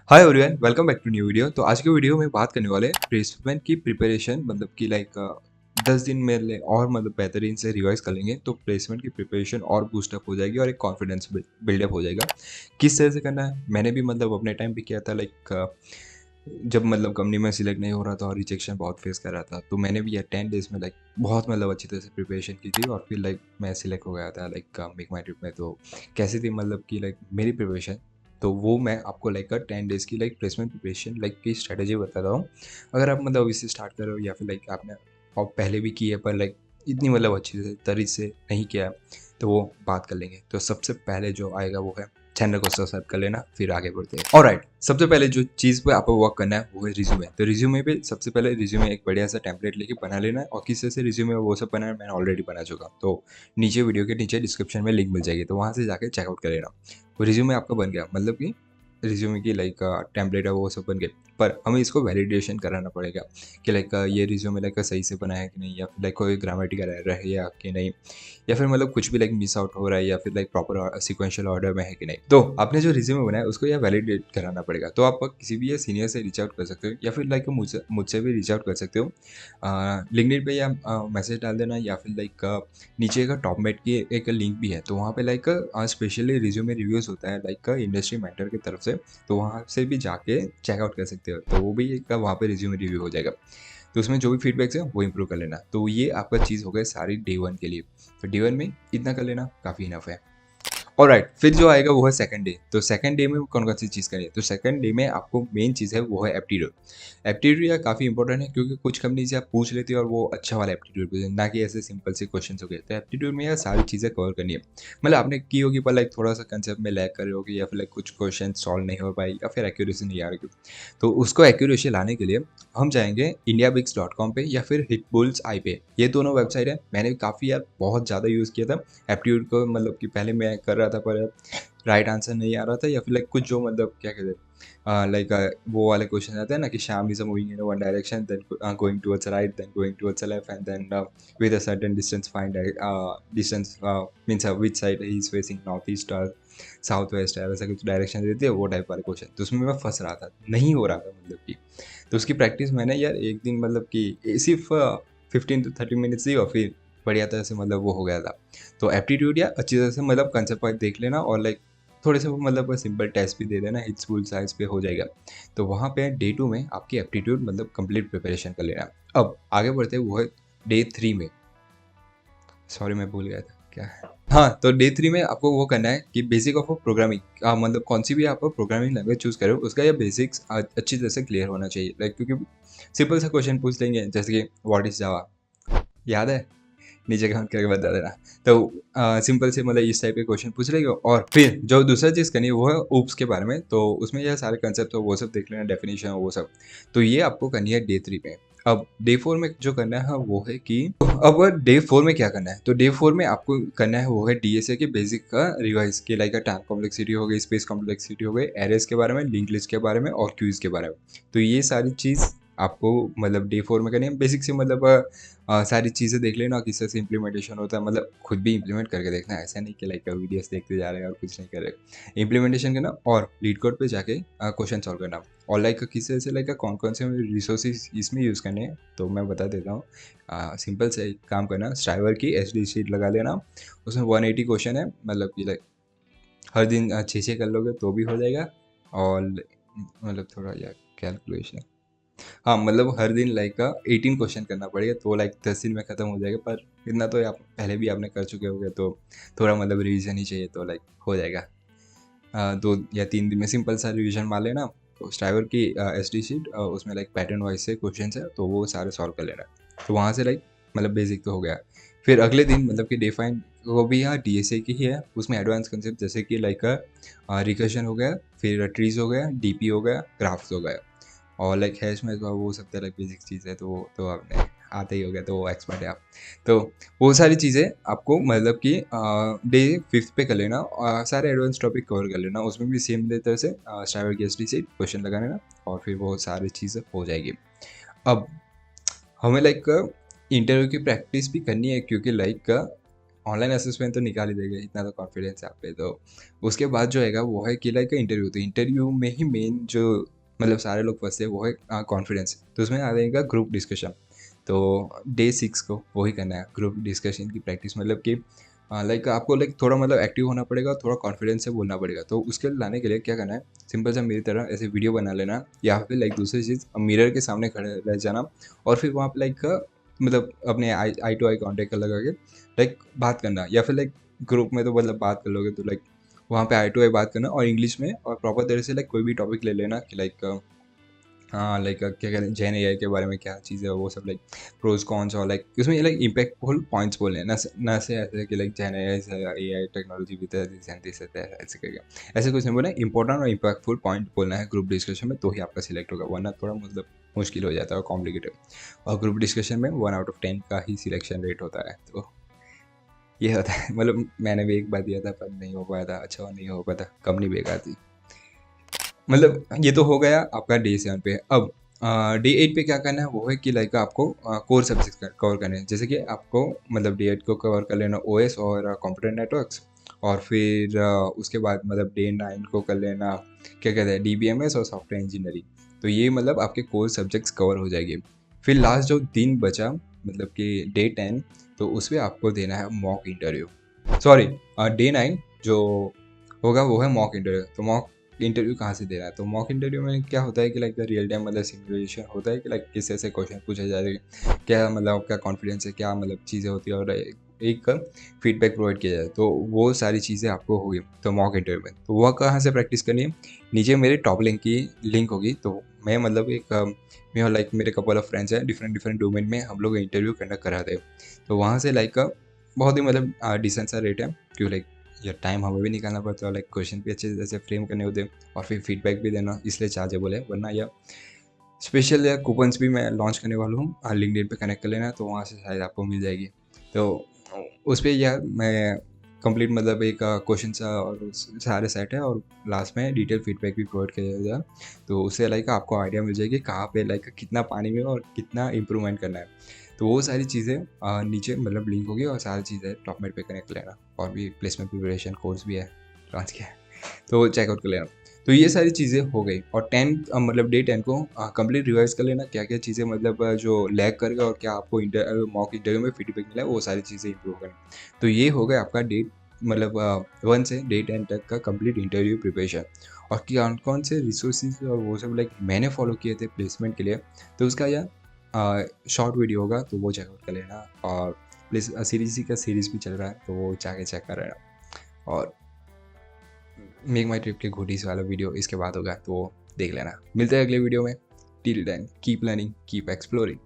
Hi everyone, welcome back to new video. तो आज के वीडियो में बात करने वाले हैं प्लेसमेंट की प्रिपरेशन, मतलब कि 10 दिन में और मतलब बेहतरीन से रिवाइज कर लेंगे तो प्लेसमेंट की प्रिपरेशन और बूस्टअप हो जाएगी और एक कॉन्फिडेंस बिल्डअप हो जाएगा। किस तरह से करना है मैंने भी मतलब अपने टाइम पे किया था। जब मतलब कंपनी में सिलेक्ट नहीं हो रहा था और रिजेक्शन बहुत फेस कर रहा था, तो मैंने भी 10 डेज में बहुत मतलब अच्छी तरह से प्रिपरेशन की थी और फिर मैं सिलेक्ट हो गया था मेक माई ट्रिप में। तो कैसी थी मतलब कि मेरी प्रिपरेशन, तो वो मैं आपको 10 डेज़ की प्लेसमेंट प्रिपरेशन की स्ट्रेटेजी बताता हूँ। अगर आप मतलब इसे स्टार्ट कर रहे हो या फिर आपने और पहले भी की है पर इतनी मतलब अच्छी तरीके से नहीं किया है, तो वो बात कर लेंगे। तो सबसे पहले जो आएगा वो है चैनल को सब्सक्राइब कर लेना, फिर आगे बढ़ते हैं। ऑलराइट, सबसे पहले जो चीज़ पे आपको वर्क करना है वो है रिज्यूमे। तो रिज्यूमे पे सबसे पहले रिज्यूमे एक बढ़िया सा टेम्पलेट लेके बना लेना है, और किस तरह से रिज्यूमे वो सब बनाना मैंने ऑलरेडी बना चुका। तो नीचे वीडियो के नीचे डिस्क्रिप्शन में लिंक मिल जाएगी, तो वहाँ से जाके चेकआउट कर लेना। वो रिज्यूमे आपका बन गया, मतलब कि रिज्यूमे की टेम्पलेट है वो सब बन गए। पर हमें इसको वैलिडेशन कराना पड़ेगा कि ये रिज्यूमे सही से बना है कि नहीं, या फिर कोई ग्रामेटिकल एरर है या कि नहीं, या फिर मतलब कुछ भी मिस आउट हो रहा है, या फिर प्रॉपर सीक्वेंशियल ऑर्डर में है कि नहीं। तो आपने जो रिज्यूमे बनाया उसको यह वैलिडेट कराना पड़ेगा। तो आप किसी भी सीनियर से रीच आउट कर सकते हो, या फिर मुझसे भी रीच आउट कर सकते हो। लिंक्डइन पे या मैसेज डाल देना, या फिर नीचे का टॉपमेट की एक लिंक भी है, तो वहाँ पे स्पेशली रिज्यूमे रिव्यूज़ होता है इंडस्ट्री मेंटर की तरफ से। तो वहाँ से भी जाके चेकआउट कर सकते हो, तो वो भी एक वहाँ पे रिज्यूमे रिव्यू हो जाएगा। तो उसमें जो भी फीडबैक्स है वो इम्प्रूव कर लेना। तो ये आपका चीज़ हो गया सारी डे वन के लिए। तो डे वन में इतना कर लेना काफ़ी इनफ है। ऑलराइट, फिर जो आएगा वो है सेकंड डे। तो सेकंड डे में कौन कौन सी चीज़ करनी है, तो सेकंड डे में आपको मेन चीज़ है वो है एप्टीट्यूड। एप्टीट्यूड यार काफ़ी इंपॉर्टेंट है, क्योंकि कुछ कंपनी से आप पूछ लेती है और वो अच्छा वाला एप्टीट्यूड पूछे, ना कि ऐसे सिंपल से क्वेश्चन हो गए। तो एप्टीट्यूड में यार सारी चीज़ें कवर करनी है। मतलब आपने की होगी पर थोड़ा सा कंसेप्ट में लैग कर रहे होगी, या फिर कुछ क्वेश्चन सॉल्व नहीं हो पाई, या फिर एक्यूरेसी नहीं आ रही। तो उसको एक्यूरेसी लाने के लिए हम जाएंगे indiabix.com पे या फिर हिटबुल्स आई पे। ये दोनों वेबसाइट है, मैंने काफ़ी यार बहुत ज़्यादा यूज़ किया था एप्टीट्यूड को। मतलब कि पहले मैं कर रहा था पर राइट आंसर नहीं आ रहा था, या फिर कुछ जो मतलब क्या कहते हैं वो वाले क्वेश्चन आते हैं ना कि Shyam is moving in one direction, then going towards right, then going towards left, and then with a certain distance find distance means which side he is facing, north east south west है, वैसा कुछ direction देती है वो type वाले question. तो उसमें मैं फंस रहा था, नहीं हो रहा था मतलब कि। तो उसकी प्रैक्टिस मैंने यार एक दिन मतलब कि सिर्फ 15 to 30 मिनट्स दी, और फिर बढ़िया तरह से मतलब वो हो गया था। तो एप्टीट्यूड या अच्छी तरह से मतलब कंसेप्ट वाइज देख लेना, और थोड़े से वो मतलब सिंपल टेस्ट भी दे देना, हिट्स फुल साइज पे हो जाएगा। तो वहाँ पे डे 2 में आपकी एप्टीट्यूड मतलब कंप्लीट प्रिपरेशन कर लेना। अब आगे बढ़ते हैं वो है डे 3 में। सॉरी मैं भूल गया था क्या है। हाँ, तो डे 3 में आपको वो करना है कि बेसिक ऑफ प्रोग्रामिंग, मतलब कौन सी भी आप प्रोग्रामिंग लैंग्वेज चूज करो उसका ये बेसिक्स अच्छी तरह से क्लियर होना चाहिए। क्योंकि सिंपल सा क्वेश्चन पूछ लेंगे जैसे कि व्हाट इज जावा, याद है, नीचे कमेंट करके बता देना। तो सिंपल से मतलब इस टाइप के क्वेश्चन पूछ रहे हो। और फिर जो दूसरा चीज़ करनी है वो है ऊप्स के बारे में। तो उसमें यह सारे कंसेप्ट वो सब देख लेना, डेफिनेशन वो सब। तो ये आपको करनी है डे 3 में। अब डे 4 में जो करना है वो है कि अब डे 4 में क्या करना है, तो डे 4 में आपको करना है वो है डीएसए के बेसिक का रिवाइज के टाइम कॉम्प्लेक्सिटी हो गई, स्पेस कॉम्प्लेक्सिटी हो गई, एरेस के बारे में, लिंक लिस्ट के बारे में, और क्यूज के बारे में। तो ये सारी चीज़ आपको मतलब डे 4 में करनी है। बेसिक से मतलब सारी चीज़ें देख लेना, किस तरह से इम्प्लीमेंटेशन होता है, मतलब खुद भी इम्प्लीमेंट करके देखना है। ऐसा नहीं कि वीडियोस देखते जा रहे हैं और कुछ नहीं कर रहे। इम्प्लीमेंटेशन करना और लीड कोड पे जाके क्वेश्चन सॉल्व करना। और किस तरह से कौन कौन से रिसोर्सेज इसमें यूज़ करने हैं, तो मैं बता देता हूँ। सिंपल से एक काम करना, स्ट्राइवर की एचडी शीट लगा लेना। उसमें 180 क्वेश्चन है, मतलब कि हर दिन 6 कर लोगे तो भी हो जाएगा। और मतलब थोड़ा यार कैलकुलेशन, हाँ मतलब हर दिन 18 क्वेश्चन करना पड़ेगा, तो 10 दिन में ख़त्म हो जाएगा। पर इतना तो आप पहले भी आपने कर चुके होंगे, तो थोड़ा मतलब रिवीजन ही चाहिए, तो हो जाएगा। 2 या 3 दिन में सिंपल सा रिवीजन मार लेना। तो स्ट्राइवर की एस डी शीट, उसमें पैटर्न वाइज से क्वेश्चन है, तो वो सारे सॉल्व कर लेना। तो वहाँ से मतलब बेसिक तो हो गया। फिर अगले दिन मतलब कि डे 5 वो भी यहाँ डी एस ए की ही है, उसमें एडवांस कंसेप्ट जैसे कि रिकर्शन हो गया, फिर ट्रीज हो गया, डी पी हो गया, ग्राफ्स हो गया, और हैश मैच वो सब तरह बेसिक चीज़ है। तो वो तो आपने आते ही हो गया, तो वो एक्सपर्ट है आप। तो वो सारी चीज़ें आपको मतलब कि डे 5 पे कर लेना, और सारे एडवांस टॉपिक कवर कर लेना। उसमें भी सेम तरह से स्ट्राइवर की एसडी से क्वेश्चन लगा लेना, और फिर वो सारी चीज़ें हो जाएगी। अब हमें इंटरव्यू की प्रैक्टिस भी करनी है, क्योंकि ऑनलाइन असेसमेंट तो निकाल ही देगा, इतना तो कॉन्फिडेंस है आप पे। तो उसके बाद जो है वो है कि लाइक इंटरव्यू। तो इंटरव्यू में ही मेन जो मतलब सारे लोग फंसते हैं वो है कॉन्फिडेंस। तो उसमें आ जाएगा ग्रुप डिस्कशन। तो डे 6 को वही करना है, ग्रुप डिस्कशन की प्रैक्टिस। मतलब कि लाइक आपको लाइक थोड़ा मतलब एक्टिव होना पड़ेगा, थोड़ा कॉन्फिडेंस से बोलना पड़ेगा। तो उसके लाने के लिए क्या करना है, सिंपल सा मेरी तरह ऐसे वीडियो बना लेना, या फिर लाइक दूसरी चीज़ मिरर के सामने खड़े रह जाना, और फिर वहाँ पे लाइक मतलब अपने आई टू आई कॉन्टेक्ट लगा के लाइक बात करना। या फिर लाइक ग्रुप में तो मतलब बात कर लोगे तो लाइक वहाँ पे आई टू आई बात करना, और इंग्लिश में, और प्रॉपर तरह से लाइक कोई भी टॉपिक ले लेना कि लाइक हाँ लाइक क्या कहते हैं जेन एआई के बारे में क्या चीज़ है वो सब, लाइक प्रोज कॉन्स, और लाइक उसमें लाइक इम्पैक्टफुल पॉइंट्स बोलने हैं, ना से ऐसे कि like gen AI technology with this ऐसे करके ऐसे कुछ नहीं बोलना है। इंपॉर्टेंट और इम्पैक्टफुल पॉइंट बोलना है ग्रुप डिस्कशन में, तो ही आपका सिलेक्ट होगा, वरना थोड़ा मतलब मुश्किल हो जाता है और कॉम्प्लिकेटेड। और ग्रुप डिस्कशन में 1/10 का ही सिलेक्शन रेट होता है। तो ये होता है, मतलब मैंने भी एक बार दिया था पर नहीं हो पाया था, अच्छा नहीं हो पाया था, कंपनी बेकार थी। मतलब ये तो हो गया आपका डे 7 पे। अब डे 8 पे क्या करना है वो है कि लाइक आपको कोर सब्जेक्ट्स कवर करने हैं। जैसे कि आपको मतलब डे 8 को कवर कर लेना ओएस और कंप्यूटर नेटवर्क्स, और फिर उसके बाद मतलब डे 9 को कर लेना क्या कहते हैं डीबीएमएस और सॉफ्टवेयर इंजीनियरिंग। तो ये मतलब आपके कोर सब्जेक्ट्स कवर हो जाएंगे। फिर लास्ट जो दिन बचा मतलब कि डे 10, तो उसमें आपको देना है मॉक इंटरव्यू। सॉरी, डे 9 जो होगा वो है मॉक इंटरव्यू। तो मॉक इंटरव्यू कहाँ से दे रहा है, तो मॉक इंटरव्यू में क्या होता है कि लाइक रियल टाइम मतलब सिमुलेशन होता है कि लाइक किस ऐसे क्वेश्चन पूछे जा रहे हैं, क्या मतलब आपका कॉन्फिडेंस है, क्या मतलब चीज़ें होती है, और एक फीडबैक प्रोवाइड किया जाए। तो वो सारी चीज़ें आपको होगी तो मॉक इंटरव्यू में। तो वह कहाँ से प्रैक्टिस करनी है, नीचे मेरे टॉप लिंक की लिंक होगी। तो मैं मतलब एक मैं और लाइक मेरे कपल ऑफ फ्रेंड्स हैं डिफरेंट डिफरेंट डोमेन में, हम लोग इंटरव्यू कंडक्ट कराते हैं। तो वहाँ से लाइक बहुत ही मतलब डिसेंट सा रेट है, क्यों लाइक या टाइम हमें भी निकालना पड़ता है, लाइक क्वेश्चन भी अच्छे से फ्रेम करने होते हैं, और फिर फीडबैक भी देना, इसलिए चार्जेबल है। वरना या स्पेशल या कूपन्स भी मैं लॉन्च करने वाला हूँ, लिंक्डइन पे कनेक्ट कर लेना, तो वहाँ से शायद आपको मिल जाएगी। तो उस पर यार मैं कंप्लीट मतलब एक क्वेश्चन सा और सारे सेट है, और लास्ट में डिटेल फीडबैक भी प्रोवाइड किया जाएगा। तो उससे लाइक आपको आइडिया मिल जाएगी कहाँ पे लाइक कितना पानी में और कितना इम्प्रूवमेंट करना है। तो वो सारी चीज़ें नीचे मतलब लिंक होगी, और सारी चीज़ें टॉपमेट पे कनेक्ट कर लेना। और भी प्लेसमेंट प्रिपरेशन कोर्स भी है लॉन्च किया है, तो चेकआउट कर लेना। तो ये सारी चीज़ें हो गई, और 10 मतलब डे 10 को कंप्लीट रिवाइज कर लेना क्या क्या चीज़ें मतलब जो लैग करेगा, और क्या आपको मॉक इंटरव्यू में फीडबैक मिला है, वो सारी चीज़ें इंप्रूव करना। तो ये हो गया आपका डे मतलब 1 से डे 10 तक का कंप्लीट इंटरव्यू प्रिपरेशन। और कौन कौन से रिसोर्सेज और वो सब लाइक मैंने फॉलो किए थे प्लेसमेंट के लिए, तो उसका यह शॉर्ट वीडियो होगा, तो वो चेकआउट कर लेना। और प्लीज़ सीरीज का सीरीज़ भी चल रहा है, तो वो जाके चेक कर लेना। और मेक माई ट्रिप के घुटीज वाला वीडियो इसके बाद होगा, तो वो देख लेना। मिलते हैं अगले वीडियो में। Till then keep learning, keep exploring.